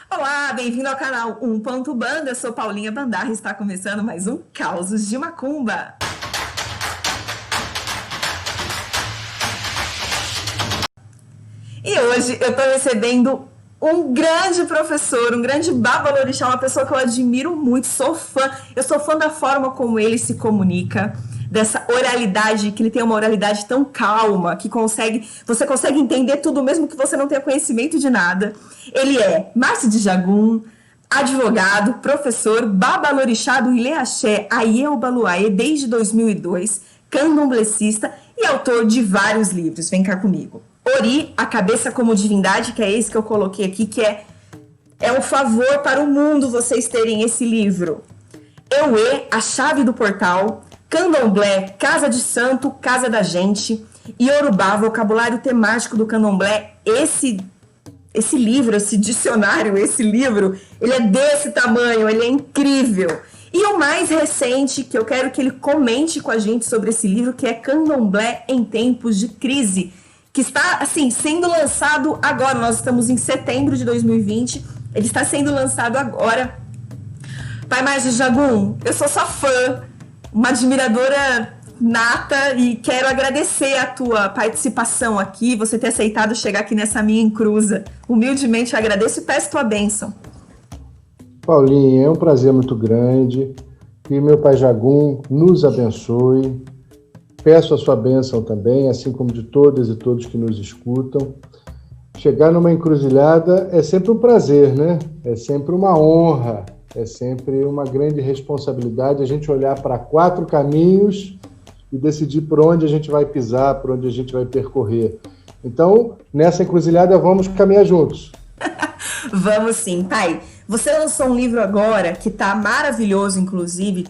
Olá, bem-vindo ao canal 1.Banda, eu sou Paulinha Bandarra e está começando mais um Causos de Macumba. E hoje eu estou recebendo um grande professor, um grande babalorixá, uma pessoa que eu admiro muito, sou fã. Eu sou fã da forma como ele se comunica, dessa oralidade, que ele tem uma oralidade tão calma, que você consegue entender tudo mesmo que você não tenha conhecimento de nada. Ele é Márcio de Jagum, advogado, professor, babalorixá do Ilê Axé, Aiê Obaluaê, desde 2002, candomblecista e autor de vários livros. Vem cá comigo. Ori, a cabeça como divindade, que é esse que eu coloquei aqui, que é um favor para o mundo vocês terem esse livro. Euê, a chave do portal. Candomblé, casa de santo, casa da gente. E Yorubá, vocabulário temático do candomblé. Esse livro, esse dicionário, esse livro, ele é desse tamanho, ele é incrível. E o mais recente, que eu quero que ele comente com a gente sobre esse livro, que é Candomblé em Tempos de Crise, que está, assim, sendo lançado agora. Nós estamos em setembro de 2020, ele está sendo lançado agora. Pai Márcio de Jagum, eu sou sua fã, uma admiradora nata, e quero agradecer a tua participação aqui, você ter aceitado chegar aqui nessa minha encruza. Humildemente agradeço e peço tua bênção. Paulinha, é um prazer muito grande. Que meu Pai Jagum nos abençoe. Peço a sua bênção também, assim como de todas e todos que nos escutam. Chegar numa encruzilhada é sempre um prazer, né? É sempre uma honra, é sempre uma grande responsabilidade a gente olhar para 4 caminhos e decidir por onde a gente vai pisar, por onde a gente vai percorrer. Então, nessa encruzilhada, vamos caminhar juntos. Vamos sim, pai. Você lançou um livro agora que tá maravilhoso, inclusive,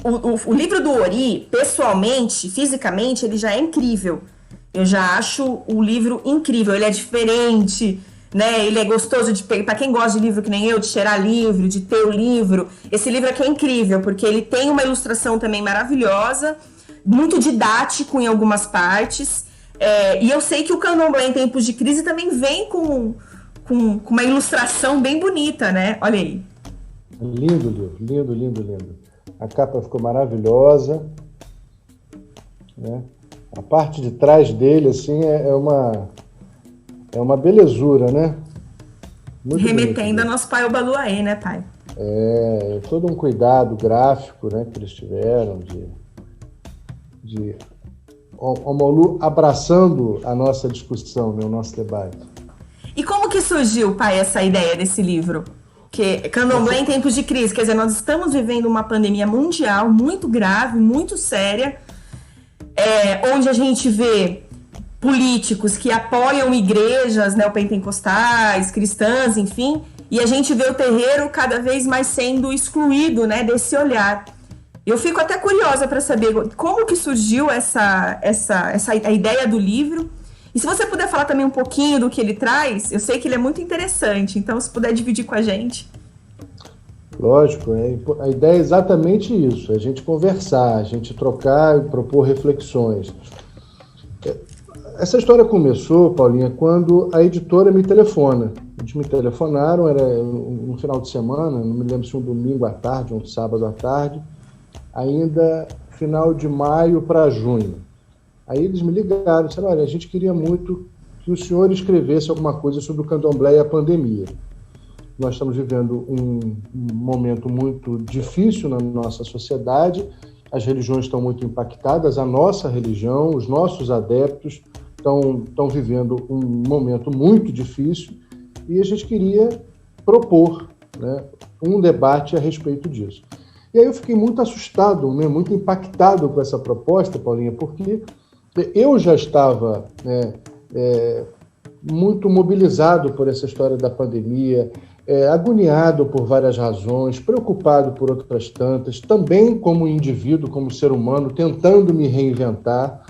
o livro do Ori, pessoalmente, fisicamente, ele já é incrível. Eu já acho o livro incrível, ele é diferente, né? Ele é gostoso de pegar. Para quem gosta de livro que nem eu, de cheirar livro, de ter o livro, esse livro aqui é incrível, porque ele tem uma ilustração também maravilhosa, muito didático em algumas partes. E eu sei que o Candomblé em Tempos de Crise também vem com uma ilustração bem bonita, né? Olha aí. Lindo livro, lindo, lindo, lindo. A capa ficou maravilhosa, né? A parte de trás dele, assim, é uma belezura, né? Muito remetendo ao nosso pai Obaluaê, né, pai? Todo um cuidado gráfico, né, que eles tiveram de Omolu abraçando a nossa discussão, né, o nosso debate. E como que surgiu, pai, essa ideia desse livro? Que Candomblé em Tempos de Crise, quer dizer, nós estamos vivendo uma pandemia mundial muito grave, muito séria, onde a gente vê políticos que apoiam igrejas neopentecostais, cristãs, enfim, e a gente vê o terreiro cada vez mais sendo excluído, né, desse olhar. Eu fico até curiosa para saber como que surgiu a ideia do livro. E se você puder falar também um pouquinho do que ele traz, eu sei que ele é muito interessante, então se puder dividir com a gente. Lógico, a ideia é exatamente isso, a gente conversar, a gente trocar e propor reflexões. Essa história começou, Paulinha, quando a editora me telefona. Eles me telefonaram, era um final de semana, não me lembro se um domingo à tarde, um sábado à tarde, ainda final de maio para junho. Aí eles me ligaram e disseram, olha, a gente queria muito que o senhor escrevesse alguma coisa sobre o candomblé e a pandemia. Nós estamos vivendo um momento muito difícil na nossa sociedade, as religiões estão muito impactadas, a nossa religião, os nossos adeptos estão vivendo um momento muito difícil e a gente queria propor, né, um debate a respeito disso. E aí eu fiquei muito assustado, né, muito impactado com essa proposta, Paulinha, porque eu já estava muito mobilizado por essa história da pandemia, agoniado por várias razões, preocupado por outras tantas, também como indivíduo, como ser humano, tentando me reinventar,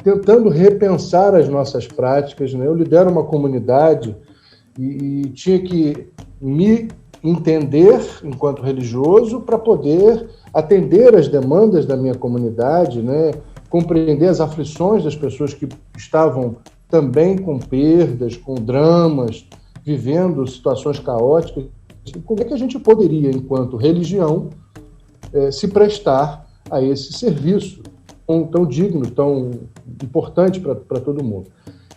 tentando repensar as nossas práticas, né? Eu lidero uma comunidade e tinha que me entender enquanto religioso para poder atender as demandas da minha comunidade, né? Compreender as aflições das pessoas que estavam também com perdas, com dramas, vivendo situações caóticas. Como é que a gente poderia, enquanto religião, se prestar a esse serviço tão digno, tão importante para todo mundo?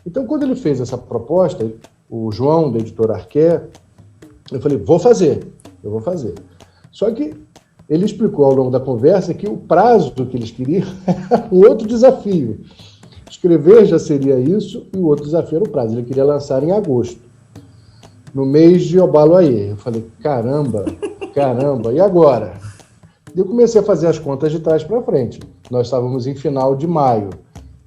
Então, quando ele fez essa proposta, o João, da editora Arqué, eu falei, eu vou fazer. Só que ele explicou ao longo da conversa que o prazo que eles queriam era um outro desafio. Escrever já seria isso, e o outro desafio era o prazo. Ele queria lançar em agosto, no mês de Obaloaiê. Eu falei, caramba, e agora? Eu comecei a fazer as contas de trás para frente. Nós estávamos em final de maio.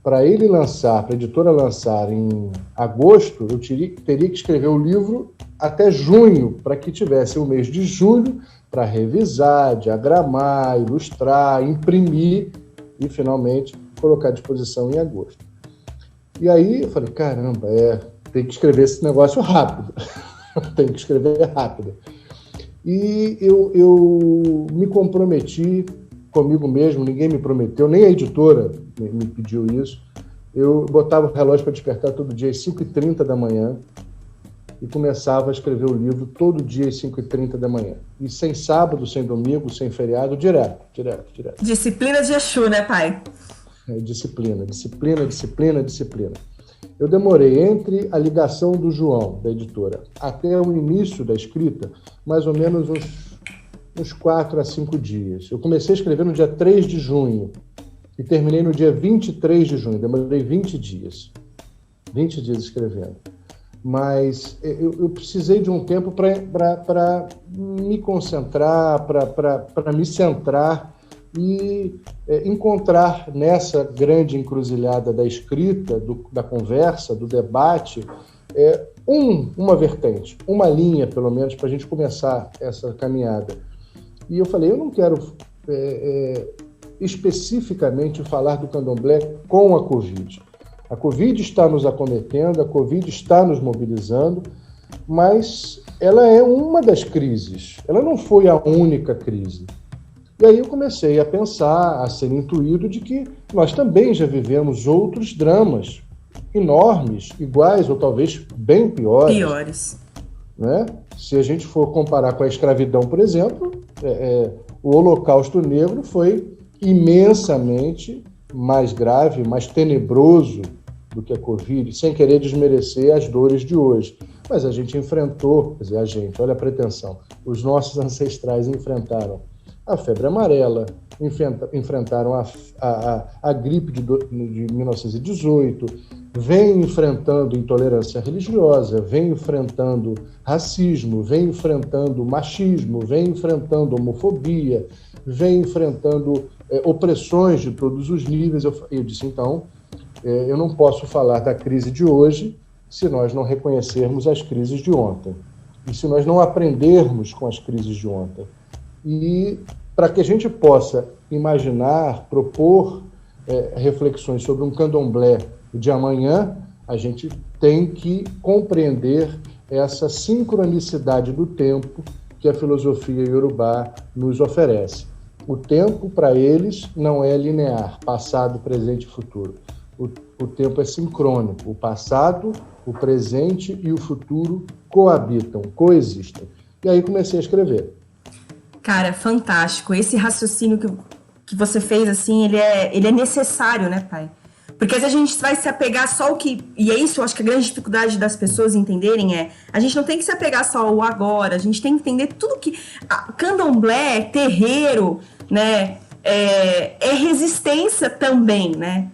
Para ele lançar, para a editora lançar em agosto, eu teria que escrever o livro até junho, para que tivesse o mês de julho para revisar, diagramar, ilustrar, imprimir e, finalmente, colocar à disposição em agosto. E aí eu falei, caramba, tem que escrever esse negócio rápido. Tem que escrever rápido. E eu me comprometi comigo mesmo, ninguém me prometeu, nem a editora me pediu isso. Eu botava o relógio para despertar todo dia às 5h30 da manhã e começava a escrever o livro todo dia às 5h30 da manhã. E sem sábado, sem domingo, sem feriado, direto. Disciplina de Exu, né, pai? Disciplina. Eu demorei entre a ligação do João, da editora, até o início da escrita, mais ou menos uns 4 a 5 dias. Eu comecei a escrever no dia 3 de junho e terminei no dia 23 de junho. Demorei 20 dias. 20 dias escrevendo. Mas eu precisei de um tempo para me concentrar, para me centrar e encontrar nessa grande encruzilhada da escrita, da conversa, do debate, uma vertente, uma linha, pelo menos, para a gente começar essa caminhada. E eu falei, eu não quero especificamente falar do candomblé com a Covid. A Covid está nos acometendo, a Covid está nos mobilizando, mas ela é uma das crises, ela não foi a única crise. E aí eu comecei a pensar, a ser intuído de que nós também já vivemos outros dramas enormes, iguais ou talvez bem piores. Né? Se a gente for comparar com a escravidão, por exemplo, o Holocausto Negro foi imensamente mais grave, mais tenebroso do que a Covid, sem querer desmerecer as dores de hoje. Mas a gente enfrentou, quer dizer, olha a pretensão, os nossos ancestrais enfrentaram a febre amarela, enfrentaram a gripe de 1918, vem enfrentando intolerância religiosa, vem enfrentando racismo, vem enfrentando machismo, vem enfrentando homofobia, vem enfrentando opressões de todos os níveis. Eu disse, então, eu não posso falar da crise de hoje se nós não reconhecermos as crises de ontem, e se nós não aprendermos com as crises de ontem. E para que a gente possa imaginar, propor reflexões sobre um candomblé de amanhã, a gente tem que compreender essa sincronicidade do tempo que a filosofia iorubá nos oferece. O tempo, para eles, não é linear, passado, presente e futuro. O tempo é sincrônico. O passado, o presente e o futuro coabitam, coexistem. E aí comecei a escrever. Cara, fantástico. Esse raciocínio que você fez, assim, ele é necessário, né, pai? Porque às vezes a gente vai se apegar só ao que... E é isso, eu acho que a grande dificuldade das pessoas entenderem a gente não tem que se apegar só ao agora, a gente tem que entender tudo que... Candomblé, terreiro, né? É resistência também, né?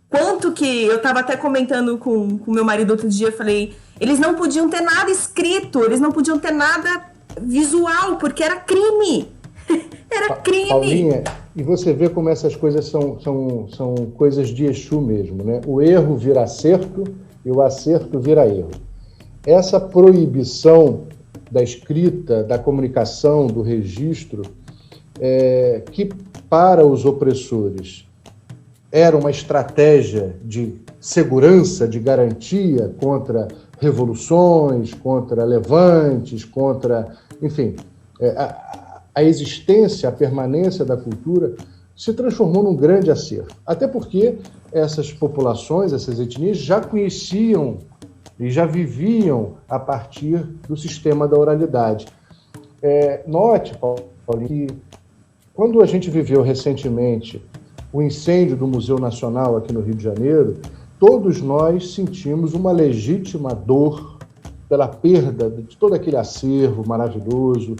Quanto que... Eu tava até comentando com meu marido outro dia, eu falei... Eles não podiam ter nada escrito, eles não podiam ter nada visual, porque era crime. Era crime. Paulinha, e você vê como essas coisas são coisas de Exu mesmo, né? O erro vira acerto e o acerto vira erro. Essa proibição da escrita, da comunicação, do registro, que para os opressores era uma estratégia de segurança, de garantia contra revoluções, contra levantes, contra, enfim, a existência, a permanência da cultura se transformou num grande acerto. Até porque essas populações, essas etnias, já conheciam e já viviam a partir do sistema da oralidade. Note, Paulo, que quando a gente viveu recentemente o incêndio do Museu Nacional aqui no Rio de Janeiro, todos nós sentimos uma legítima dor pela perda de todo aquele acervo maravilhoso,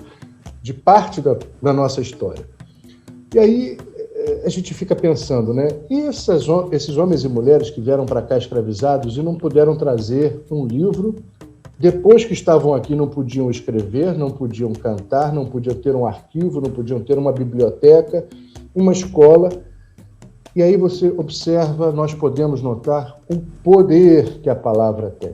de parte da nossa história. E aí a gente fica pensando, né? E esses homens e mulheres que vieram para cá escravizados e não puderam trazer um livro, depois que estavam aqui não podiam escrever, não podiam cantar, não podiam ter um arquivo, não podiam ter uma biblioteca, uma escola. E aí você observa, nós podemos notar o poder que a palavra tem,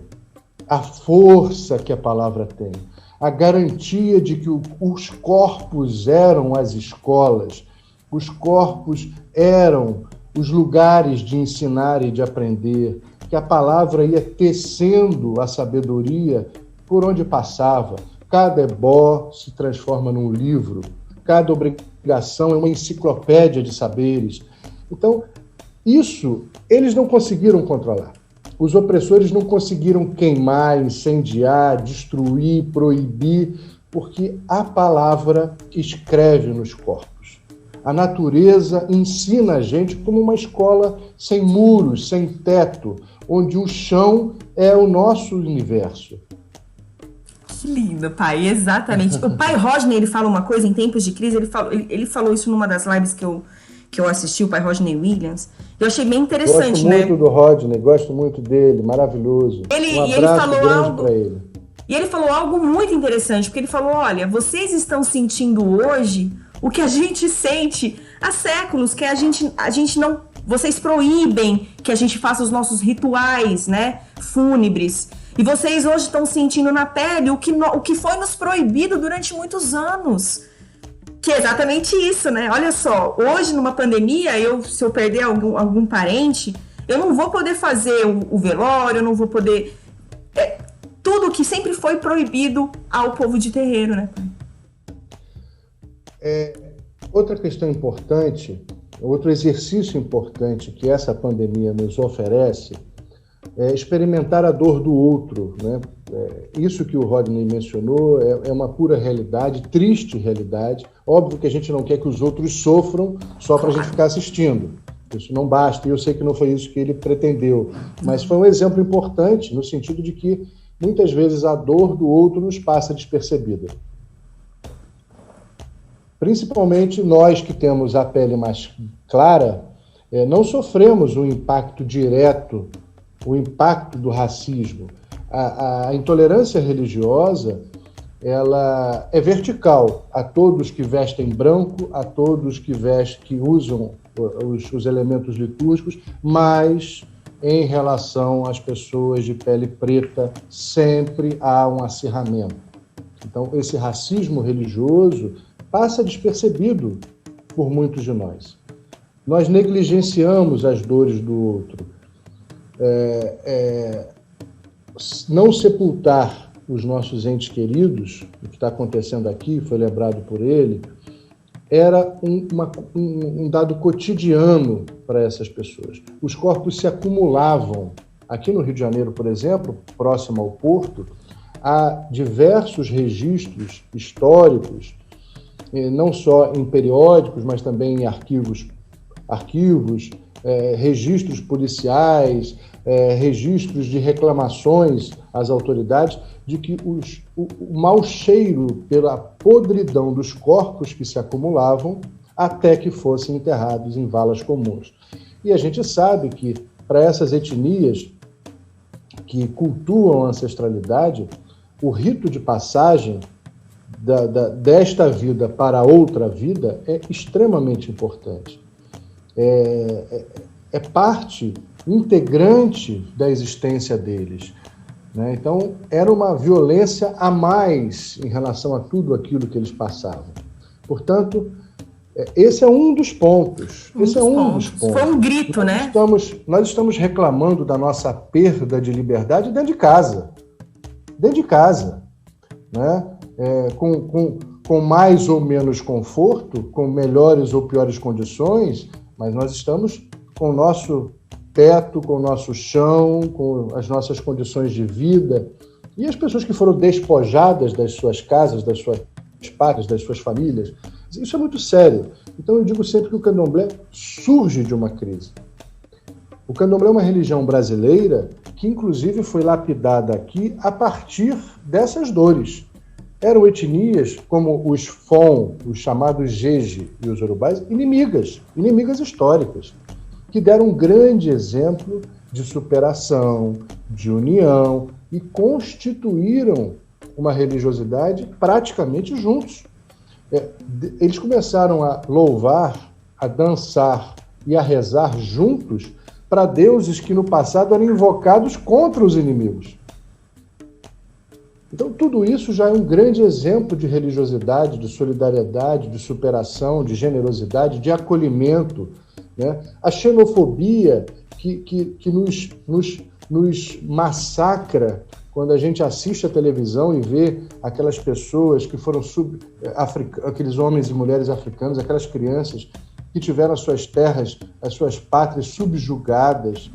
a força que a palavra tem, a garantia de que os corpos eram as escolas, os corpos eram os lugares de ensinar e de aprender, que a palavra ia tecendo a sabedoria por onde passava. Cada ebó se transforma num livro, cada obrigação é uma enciclopédia de saberes. Então, isso eles não conseguiram controlar. Os opressores não conseguiram queimar, incendiar, destruir, proibir, porque a palavra escreve nos corpos. A natureza ensina a gente como uma escola sem muros, sem teto, onde o chão é o nosso universo. Que lindo, pai, exatamente. O pai Rodney, ele fala uma coisa em tempos de crise, ele falou isso numa das lives que eu assisti, o pai Rodney Williams. Eu achei bem interessante, né? Gosto muito do Rodney, gosto muito dele, maravilhoso. Um abraço grande para ele. E ele falou algo muito interessante, porque ele falou, olha, vocês estão sentindo hoje o que a gente sente há séculos, que a gente não... Vocês proíbem que a gente faça os nossos rituais, né, fúnebres. E vocês hoje estão sentindo na pele o que foi nos proibido durante muitos anos. Que é exatamente isso, né? Olha só, hoje numa pandemia, se eu perder algum parente, eu não vou poder fazer o velório, eu não vou poder... tudo que sempre foi proibido ao povo de terreiro, né? Outra questão importante, outro exercício importante que essa pandemia nos oferece é experimentar a dor do outro, né? Isso que o Rodney mencionou é uma pura realidade, triste realidade. Óbvio que a gente não quer que os outros sofram só para a gente ficar assistindo. Isso não basta, e eu sei que não foi isso que ele pretendeu. Mas foi um exemplo importante no sentido de que muitas vezes a dor do outro nos passa despercebida. Principalmente nós que temos a pele mais clara, não sofremos o impacto direto, o impacto do racismo. A intolerância religiosa, ela é vertical a todos que vestem branco, a todos que usam os elementos litúrgicos, mas em relação às pessoas de pele preta, sempre há um acirramento. Então, esse racismo religioso passa despercebido por muitos de nós. Nós negligenciamos as dores do outro. Não sepultar os nossos entes queridos, o que está acontecendo aqui, foi lembrado por ele, era um dado cotidiano para essas pessoas. Os corpos se acumulavam. Aqui no Rio de Janeiro, por exemplo, próximo ao Porto, há diversos registros históricos, não só em periódicos, mas também em arquivos, registros policiais, registros de reclamações às autoridades, de que o mau cheiro pela podridão dos corpos que se acumulavam até que fossem enterrados em valas comuns. E a gente sabe que, para essas etnias que cultuam a ancestralidade, o rito de passagem desta vida para outra vida é extremamente importante. É parte integrante da existência deles, né? Então, era uma violência a mais em relação a tudo aquilo que eles passavam. Portanto, esse é um dos pontos. Foi um grito, né? Nós estamos reclamando da nossa perda de liberdade dentro de casa. Dentro de casa, né? Com mais ou menos conforto, com melhores ou piores condições, mas nós estamos com o nosso teto, com o nosso chão, com as nossas condições de vida, e as pessoas que foram despojadas das suas casas, das suas pátrias, das suas famílias. Isso é muito sério. Então eu digo sempre que o candomblé surge de uma crise. O candomblé é uma religião brasileira que inclusive foi lapidada aqui a partir dessas dores. Eram etnias como os Fon, os chamados Jeje e os Urubais, inimigas históricas, que deram um grande exemplo de superação, de união e constituíram uma religiosidade praticamente juntos. Eles começaram a louvar, a dançar e a rezar juntos para deuses que no passado eram invocados contra os inimigos. Então, tudo isso já é um grande exemplo de religiosidade, de solidariedade, de superação, de generosidade, de acolhimento, né? A xenofobia que nos massacra quando a gente assiste a televisão e vê aquelas pessoas que foram aqueles homens e mulheres africanos, aquelas crianças que tiveram as suas terras, as suas pátrias subjugadas,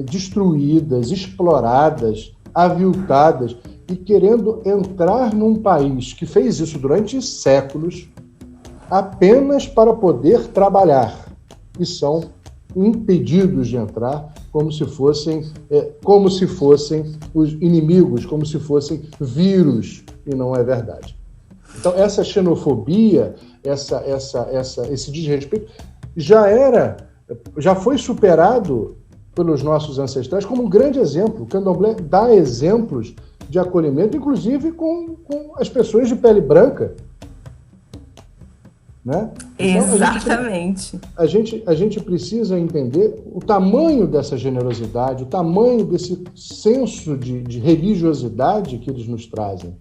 destruídas, exploradas, aviltadas, e querendo entrar num país que fez isso durante séculos apenas para poder trabalhar, e são impedidos de entrar como se fossem os inimigos, como se fossem vírus, e não é verdade. Então essa xenofobia, esse desrespeito já foi superado pelos nossos ancestrais como um grande exemplo. O candomblé dá exemplos de acolhimento, inclusive com as pessoas de pele branca. Né? Então, exatamente. A gente precisa entender o tamanho dessa generosidade, o tamanho desse senso de religiosidade que eles nos trazem.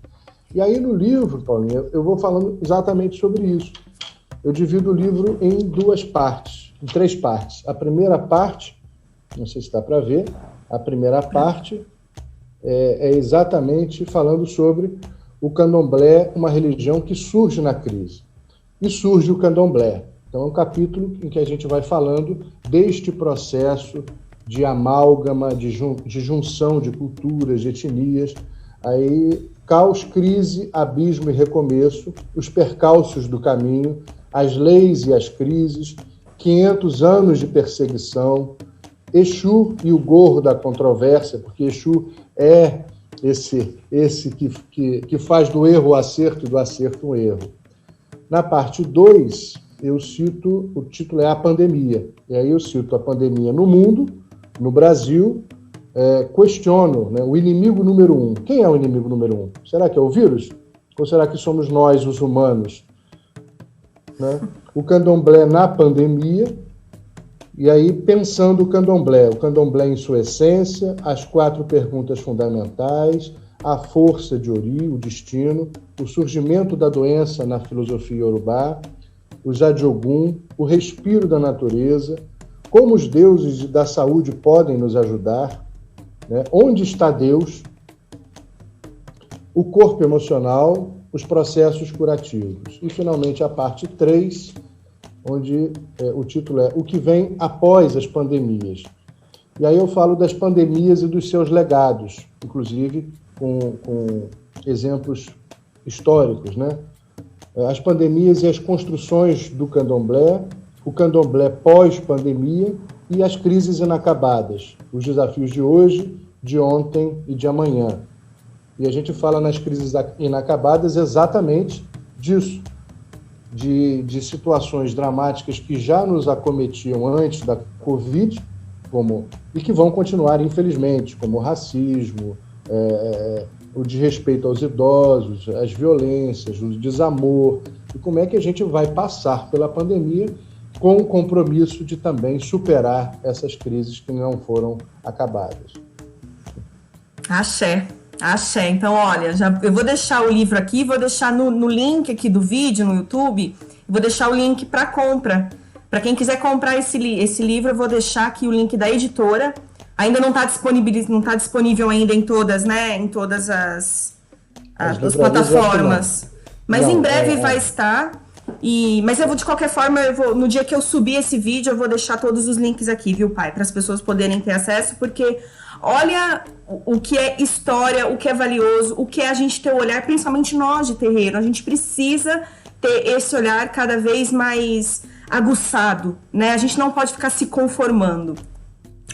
E aí no livro, Paulinha, eu vou falando exatamente sobre isso. Eu divido o livro em em 3 partes. A primeira parte, não sei se dá para ver, a primeira parte é exatamente falando sobre o candomblé, uma religião que surge na crise. E surge o candomblé. Então é um capítulo em que a gente vai falando deste processo de amálgama, de junção de culturas, de etnias, aí caos, crise, abismo e recomeço, os percalços do caminho, as leis e as crises, 500 anos de perseguição, Exu e o gorro da controvérsia, porque Exu é esse que faz do erro o acerto e do acerto um erro. Na parte 2, eu cito, o título é A Pandemia, e aí eu cito a pandemia no mundo, no Brasil, questiono, né, o inimigo número 1. Quem é o inimigo número 1? Será que é o vírus? Ou será que somos nós, os humanos? Né? O candomblé na pandemia, e aí pensando o candomblé em sua essência, as 4 perguntas fundamentais, a força de Ori, o destino, o surgimento da doença na filosofia iorubá, o Jadjogum, o respiro da natureza, como os deuses da saúde podem nos ajudar, né? Onde está Deus, o corpo emocional, os processos curativos. E, finalmente, a parte 3, onde o título é O que vem após as pandemias. E aí eu falo das pandemias e dos seus legados, inclusive com exemplos históricos, né? As pandemias e as construções do candomblé, o candomblé pós-pandemia e as crises inacabadas, os desafios de hoje, de ontem e de amanhã. E a gente fala nas crises inacabadas exatamente disso, de situações dramáticas que já nos acometiam antes da Covid, e que vão continuar, infelizmente, como o racismo, o desrespeito aos idosos, as violências, o desamor, e como é que a gente vai passar pela pandemia com o compromisso de também superar essas crises que não foram acabadas. Axé. Então, olha, eu vou deixar o livro aqui, vou deixar no link aqui do vídeo, no YouTube, vou deixar o link para compra. Para quem quiser comprar esse livro, eu vou deixar aqui o link da editora. Ainda não está disponível ainda em todas, né? Em todas as plataformas. Mas em breve vai estar. Mas eu vou, de qualquer forma, no dia que eu subir esse vídeo, eu vou deixar todos os links aqui, viu, pai? Para as pessoas poderem ter acesso, porque olha o que é história, o que é valioso, o que é a gente ter o olhar, principalmente nós de terreiro. A gente precisa ter esse olhar cada vez mais aguçado, né? A gente não pode ficar se conformando.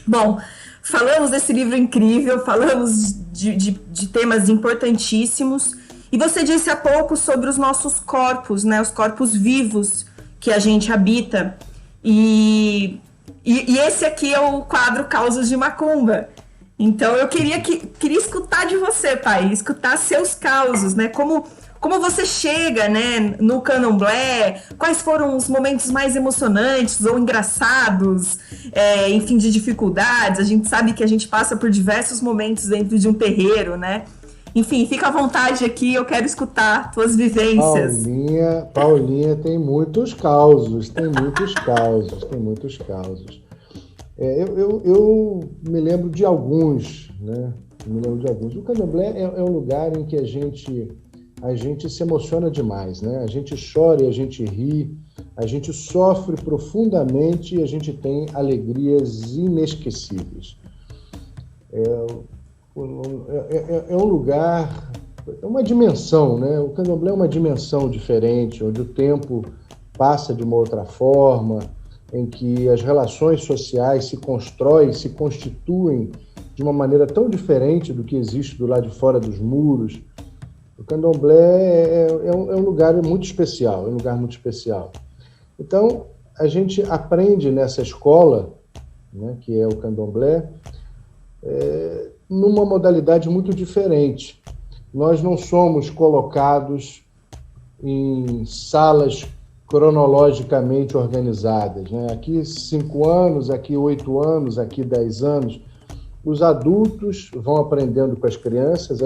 Bom, falamos desse livro incrível, falamos de temas importantíssimos. E você disse há pouco sobre os nossos corpos, né? Os corpos vivos que a gente habita. E esse aqui é o quadro Causos de Macumba. Então eu queria escutar de você, pai, escutar seus causos, né? Como você chega, né, no candomblé, quais foram os momentos mais emocionantes ou engraçados, enfim, de dificuldades. A gente sabe que a gente passa por diversos momentos dentro de um terreiro, né? Enfim, fica à vontade aqui, eu quero escutar tuas vivências. Paulinha tem muitos causos, Eu me lembro de alguns, né? O candomblé é um lugar em que a gente se emociona demais, né? A gente chora e a gente ri, a gente sofre profundamente e a gente tem alegrias inesquecíveis. É um lugar, é uma dimensão, né? O candomblé é uma dimensão diferente, onde o tempo passa de uma outra forma, em que as relações sociais se constroem, se constituem de uma maneira tão diferente do que existe do lado de fora dos muros. O candomblé é um lugar muito especial, Então, a gente aprende nessa escola, né, que é o candomblé, numa modalidade muito diferente. Nós não somos colocados em salas cronologicamente organizadas, né? Aqui 5 anos, aqui 8 anos, aqui 10 anos. Os adultos vão aprendendo com as crianças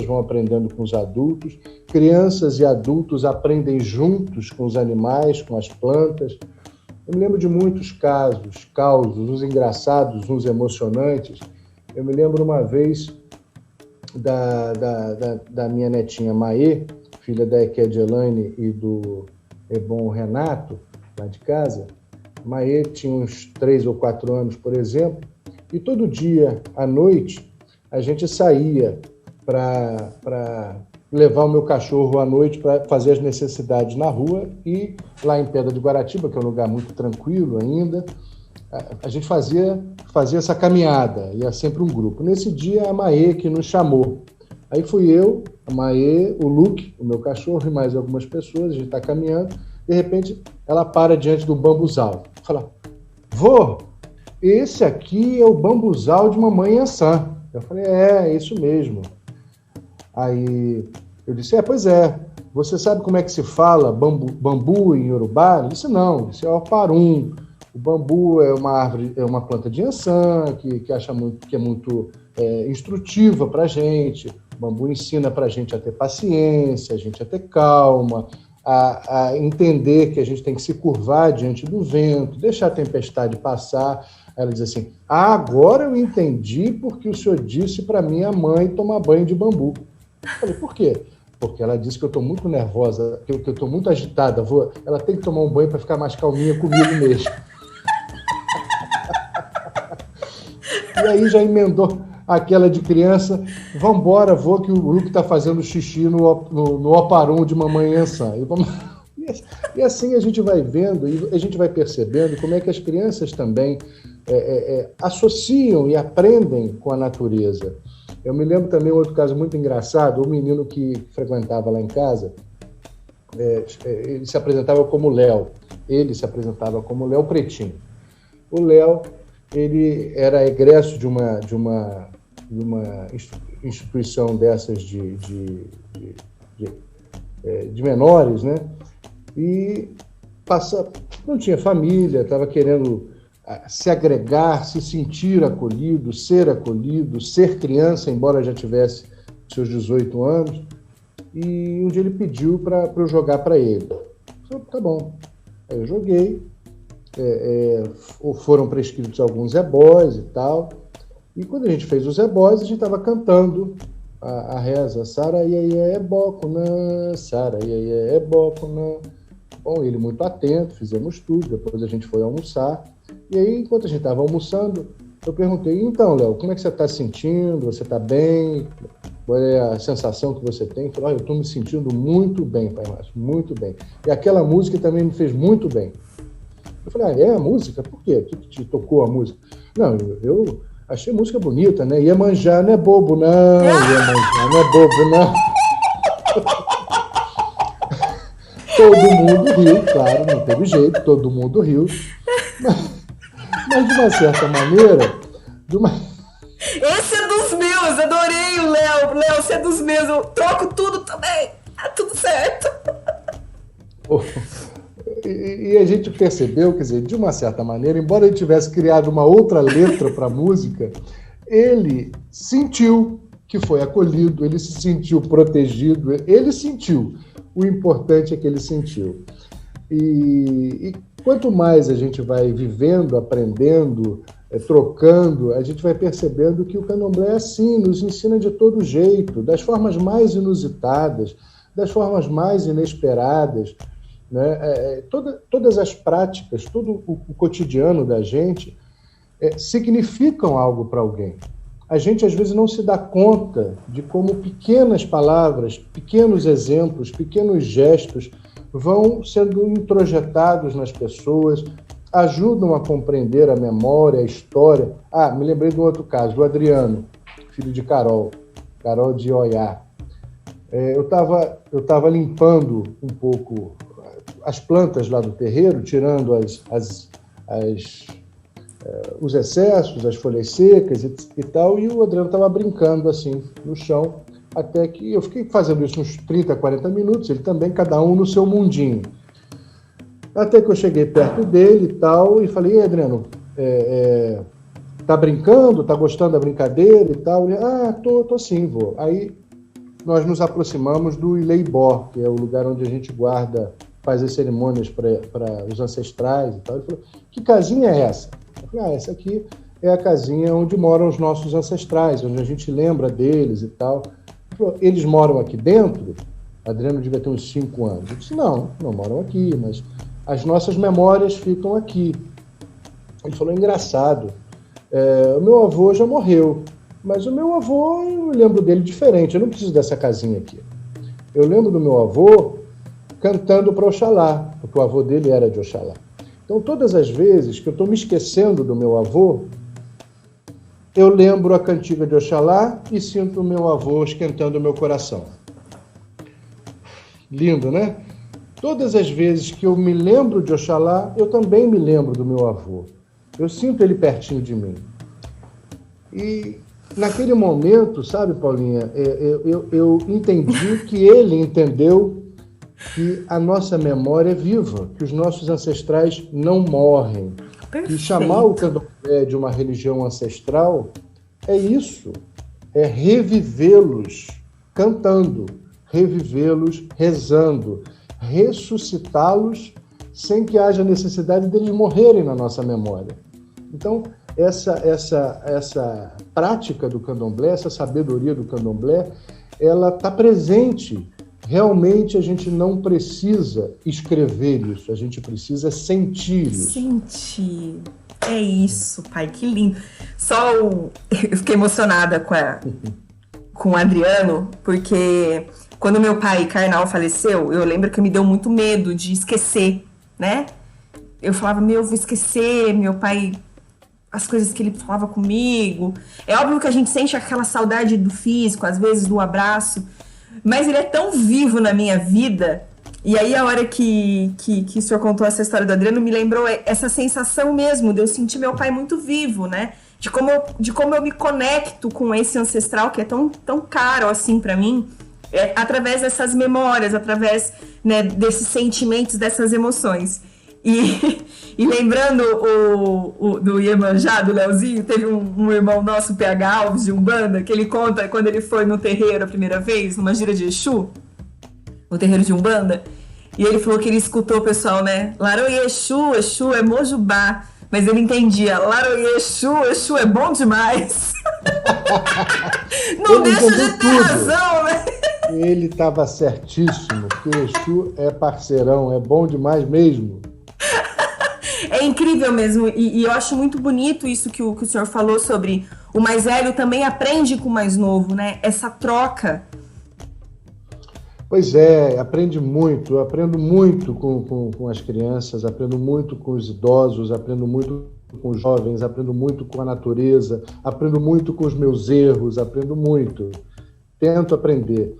vão aprendendo com os adultos, crianças e adultos aprendem juntos com os animais, com as plantas. Eu me lembro de muitos causos, uns engraçados, uns emocionantes. Eu me lembro uma vez da minha netinha Maê, filha da Equed Elaine e do Ebon Renato, lá de casa. Maê tinha uns 3 ou 4 anos, por exemplo, e todo dia, à noite, a gente saía para levar o meu cachorro à noite para fazer as necessidades na rua, e lá em Pedra de Guaratiba, que é um lugar muito tranquilo ainda, a gente fazia essa caminhada, ia sempre um grupo. Nesse dia, a Maê que nos chamou. Aí fui eu, a Maê, o Luke, o meu cachorro, e mais algumas pessoas, a gente está caminhando, de repente ela para diante do bambuzal. Fala, vô, esse aqui é o bambuzal de Mamãe Iansã. Eu falei, é isso mesmo. Aí eu disse, pois é, você sabe como é que se fala bambu em Yorubá? Ele disse, não, isso é oparum. O bambu é uma árvore, é uma planta de Iansã, que é muito instrutiva para a gente. O bambu ensina para a gente a ter paciência, a gente a ter calma, a entender que a gente tem que se curvar diante do vento, deixar a tempestade passar. Ela diz assim, agora eu entendi porque o senhor disse para minha mãe tomar banho de bambu. Eu falei, por quê? Porque ela disse que eu estou muito nervosa, que eu estou muito agitada, ela tem que tomar um banho para ficar mais calminha comigo mesmo. E aí já emendou aquela de criança, vambora, vô, que o Luke está fazendo xixi no oparum de Mamãe Iansã. E assim a gente vai vendo e a gente vai percebendo como é que as crianças também associam e aprendem com a natureza. Eu me lembro também um outro caso muito engraçado, um menino que frequentava lá em casa, ele se apresentava como Léo Pretinho. O Léo, ele era egresso de uma instituição dessas de menores, né? E não tinha família, estava querendo se agregar, se sentir acolhido, ser criança, embora já tivesse seus 18 anos. E um dia ele pediu para eu jogar para ele. Eu falei, tá bom. Aí eu joguei, foram prescritos alguns ebós e tal. E quando a gente fez os ebós, a gente estava cantando a reza, Sara Iê Ebó Kunã, Sara Iê Ebó Kunã. Bom, ele muito atento, fizemos tudo, depois a gente foi almoçar. E aí, enquanto a gente estava almoçando, eu perguntei, então, Léo, como é que você está se sentindo? Você está bem? Qual é a sensação que você tem? Ele falou, eu estou me sentindo muito bem, pai Márcio, muito bem. E aquela música também me fez muito bem. Eu falei, a música? Por quê? O que te tocou a música? Não, eu achei a música bonita, né? Iemanjá não é bobo, não. Iemanjá não é bobo, não. Todo mundo riu, claro, não teve jeito, todo mundo riu. Mas de uma certa maneira... Esse é dos meus, adorei o Léo. Léo, você é dos meus, eu troco tudo também. Tá tudo certo. E a gente percebeu, quer dizer, de uma certa maneira, embora ele tivesse criado uma outra letra para a música, ele sentiu que foi acolhido, ele se sentiu protegido, ele sentiu. O importante é que ele sentiu. E quanto mais a gente vai vivendo, aprendendo, trocando, a gente vai percebendo que o candomblé é assim, nos ensina de todo jeito, das formas mais inusitadas, das formas mais inesperadas, né? Todas as práticas, todo o cotidiano da gente significam algo para alguém. A gente, às vezes, não se dá conta de como pequenas palavras, pequenos exemplos, pequenos gestos vão sendo introjetados nas pessoas, ajudam a compreender a memória, a história. Me lembrei de um outro caso, do Adriano, filho de Carol de Oiá. Eu estava limpando um pouco as plantas lá do terreiro, tirando os excessos, as folhas secas e tal, e o Adriano estava brincando assim no chão, até que eu fiquei fazendo isso uns 30, 40 minutos, ele também, cada um no seu mundinho. Até que eu cheguei perto dele e tal, e falei, Ei, Adriano, tá brincando? Tá gostando da brincadeira e tal? Ele, tô sim, vô. Aí nós nos aproximamos do Ileibó, que é o lugar onde a gente guarda, faz as cerimônias para os ancestrais e tal. Ele falou, que casinha é essa? Eu falei, essa aqui é a casinha onde moram os nossos ancestrais, onde a gente lembra deles e tal. Ele falou, eles moram aqui dentro? Adriano devia ter uns 5 anos. Eu disse, não moram aqui, mas as nossas memórias ficam aqui. Ele falou, engraçado, o meu avô já morreu, mas o meu avô, eu lembro dele diferente, eu não preciso dessa casinha aqui. Eu lembro do meu avô cantando para Oxalá, porque o avô dele era de Oxalá. Então, todas as vezes que eu estou me esquecendo do meu avô, eu lembro a cantiga de Oxalá e sinto o meu avô esquentando o meu coração. Lindo, né? Todas as vezes que eu me lembro de Oxalá, eu também me lembro do meu avô. Eu sinto ele pertinho de mim. E naquele momento, sabe, Paulinha, eu entendi que ele entendeu que a nossa memória é viva, que os nossos ancestrais não morrem. Perfeito. E chamar o candomblé de uma religião ancestral é isso, é revivê-los cantando, revivê-los rezando, ressuscitá-los sem que haja necessidade deles morrerem na nossa memória. Então, essa prática do candomblé, essa sabedoria do candomblé, ela está presente. Realmente a gente não precisa escrever isso, a gente precisa sentir isso. Sentir. É isso, pai, que lindo. Eu fiquei emocionada com o Adriano, porque quando meu pai carnal faleceu, eu lembro que me deu muito medo de esquecer, né? Eu falava, vou esquecer, meu pai, as coisas que ele falava comigo. É óbvio que a gente sente aquela saudade do físico, às vezes do abraço, mas ele é tão vivo na minha vida. E aí a hora que o senhor contou essa história do Adriano, me lembrou essa sensação mesmo de eu sentir meu pai muito vivo, né? De como eu me conecto com esse ancestral que é tão, tão caro assim pra mim, através dessas memórias, através, né, desses sentimentos, dessas emoções. E lembrando do Iemanjá, do Leozinho, teve um irmão nosso, PH Alves, de Umbanda, que ele conta quando ele foi no terreiro a primeira vez, numa gira de Exu, no terreiro de Umbanda, e ele falou que ele escutou o pessoal, né? Laroie Exu, Exu é Mojubá, mas ele entendia, Laroie Exu, Exu é bom demais. Não ele deixa de ter tudo. razão, né? Ele estava certíssimo, que o Exu é parceirão, é bom demais mesmo. É incrível mesmo, e eu acho muito bonito isso que o senhor falou sobre o mais velho também aprende com o mais novo, né? Essa troca. Pois é, aprende muito, eu aprendo muito com as crianças, aprendo muito com os idosos, aprendo muito com os jovens, aprendo muito com a natureza, aprendo muito com os meus erros, aprendo muito, tento aprender.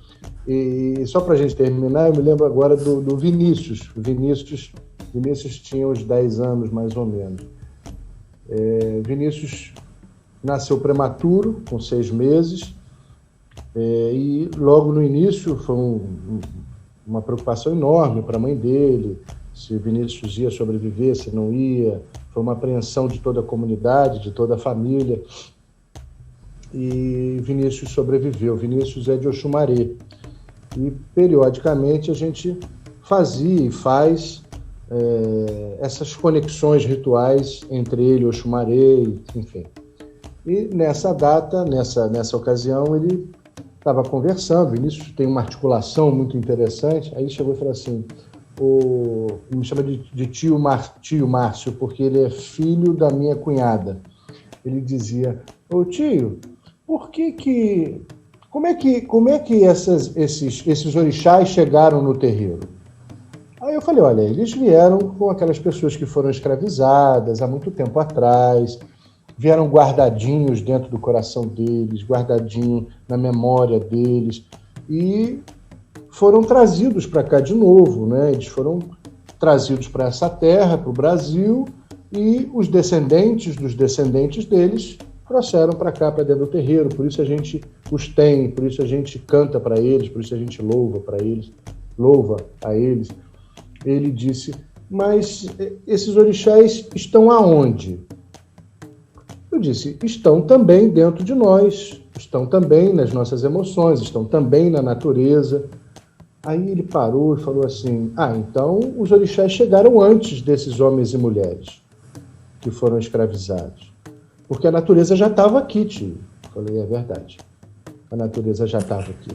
E só para a gente terminar, eu me lembro agora do Vinícius. Vinícius tinha uns 10 anos, mais ou menos. Vinícius nasceu prematuro, com 6 meses, e logo no início foi uma preocupação enorme para a mãe dele, se Vinícius ia sobreviver, se não ia. Foi uma apreensão de toda a comunidade, de toda a família. E Vinícius sobreviveu. Vinícius é de Oxumaré. E, periodicamente, a gente fazia e faz essas conexões rituais entre ele e Oxumaré, enfim. E nessa data, nessa ocasião, ele estava conversando. Vinícius tem uma articulação muito interessante. Aí ele chegou e falou assim, me chama de tio Márcio, porque ele é filho da minha cunhada. Ele dizia, ô tio, como é que esses orixás chegaram no terreiro? Aí eu falei, olha, eles vieram com aquelas pessoas que foram escravizadas há muito tempo atrás, vieram guardadinhos dentro do coração deles, guardadinho na memória deles, e foram trazidos para cá de novo, né? Eles foram trazidos para essa terra, para o Brasil, e os descendentes dos descendentes deles trouxeram para cá, para dentro do terreiro. Por isso a gente os tem, por isso a gente canta para eles, por isso a gente louva a eles. Ele disse, mas esses orixás estão aonde? Eu disse, estão também dentro de nós, estão também nas nossas emoções, estão também na natureza. Aí ele parou e falou assim, então os orixás chegaram antes desses homens e mulheres que foram escravizados. Porque a natureza já estava aqui, tio. Eu falei, é verdade. A natureza já estava aqui.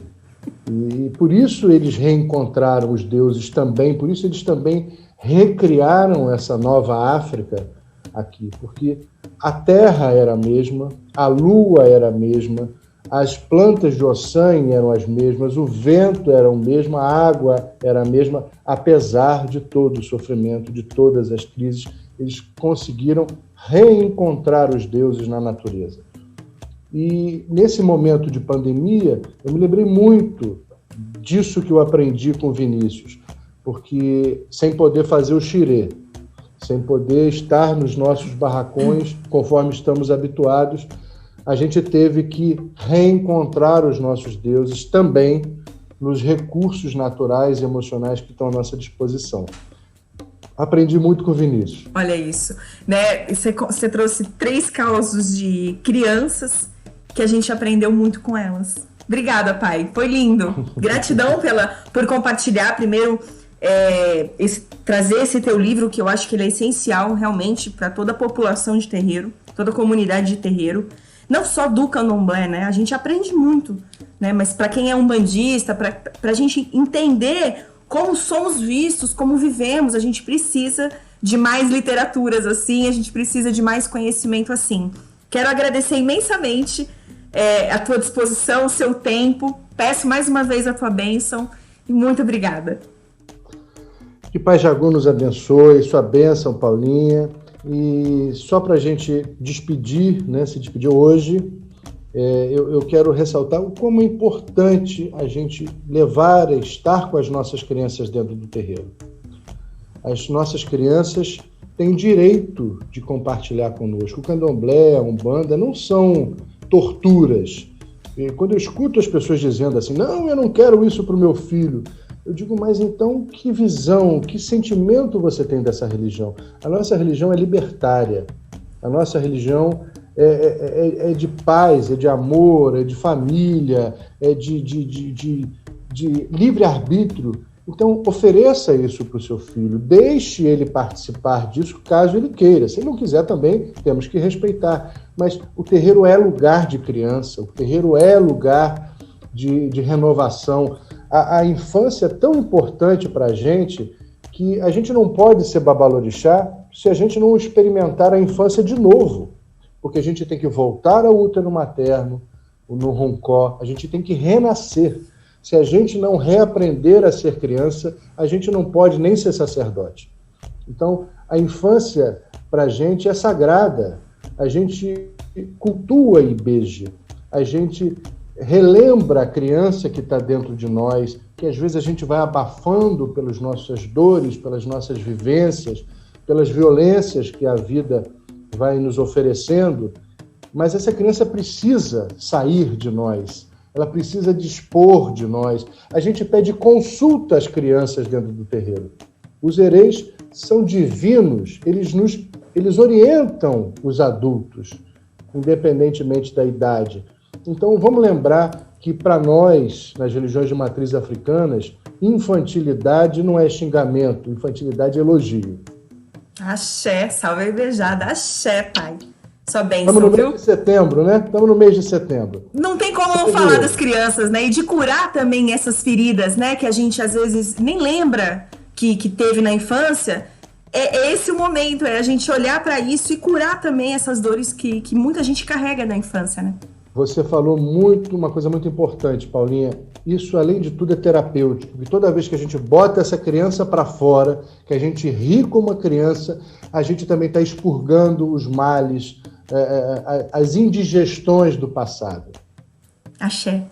E por isso eles reencontraram os deuses também, por isso eles também recriaram essa nova África aqui, porque a terra era a mesma, a lua era a mesma, as plantas de Ossan eram as mesmas, o vento era o mesmo, a água era a mesma, apesar de todo o sofrimento, de todas as crises, eles conseguiram reencontrar os deuses na natureza. E nesse momento de pandemia, eu me lembrei muito disso que eu aprendi com Vinícius, porque sem poder fazer o xirê, sem poder estar nos nossos barracões conforme estamos habituados, a gente teve que reencontrar os nossos deuses também nos recursos naturais e emocionais que estão à nossa disposição. Aprendi muito com o Vinícius. Olha isso, né? Você trouxe 3 causos de crianças que a gente aprendeu muito com elas. Obrigada, pai. Foi lindo. Gratidão por compartilhar primeiro, trazer esse teu livro, que eu acho que ele é essencial realmente para toda a população de terreiro, toda a comunidade de terreiro. Não só do candomblé, né? A gente aprende muito, né? Mas para quem é umbandista, para a gente entender como somos vistos, como vivemos, a gente precisa de mais literaturas assim, a gente precisa de mais conhecimento assim. Quero agradecer imensamente a tua disposição, o seu tempo. Peço mais uma vez a tua bênção e muito obrigada. Que Pai Jagu nos abençoe, sua bênção, Paulinha. E só para a gente despedir, né, se despedir hoje, eu quero ressaltar o como é importante a gente estar com as nossas crianças dentro do terreiro. As nossas crianças têm direito de compartilhar conosco. O candomblé, a umbanda não são torturas. E quando eu escuto as pessoas dizendo assim, não, eu não quero isso para o meu filho, eu digo, mas então que visão, que sentimento você tem dessa religião? A nossa religião é libertária, a nossa religião é de paz, é de amor, é de família, é de livre-arbítrio. Então, ofereça isso para o seu filho, deixe ele participar disso, caso ele queira. Se ele não quiser também, temos que respeitar. Mas o terreiro é lugar de criança, o terreiro é lugar de renovação. A infância é tão importante para a gente que a gente não pode ser babalorixá se a gente não experimentar a infância de novo, porque a gente tem que voltar ao útero materno, no roncó, a gente tem que renascer. Se a gente não reaprender a ser criança, a gente não pode nem ser sacerdote. Então, a infância, para a gente, é sagrada. A gente cultua Ibeje, a gente relembra a criança que está dentro de nós, que às vezes a gente vai abafando pelas nossas dores, pelas nossas vivências, pelas violências que a vida vai nos oferecendo, mas essa criança precisa sair de nós, ela precisa dispor de nós. A gente pede consulta às crianças dentro do terreiro. Os hereis são divinos, eles orientam os adultos, independentemente da idade. Então, vamos lembrar que, para nós, nas religiões de matriz africanas, infantilidade não é xingamento, infantilidade é elogio. Axé, salve a Ibejada, axé, pai. Sua bênção, Estamos no viu? mês de setembro, né? Estamos no mês de setembro. Não tem como não falar das crianças, né? E de curar também essas feridas, né? Que a gente, às vezes, nem lembra que teve na infância. É esse o momento, é a gente olhar para isso e curar também essas dores que muita gente carrega na infância, né? Você falou uma coisa muito importante, Paulinha. Isso, além de tudo, é terapêutico. E toda vez que a gente bota essa criança para fora, que a gente ri como uma criança, a gente também está expurgando os males, as indigestões do passado. Axé.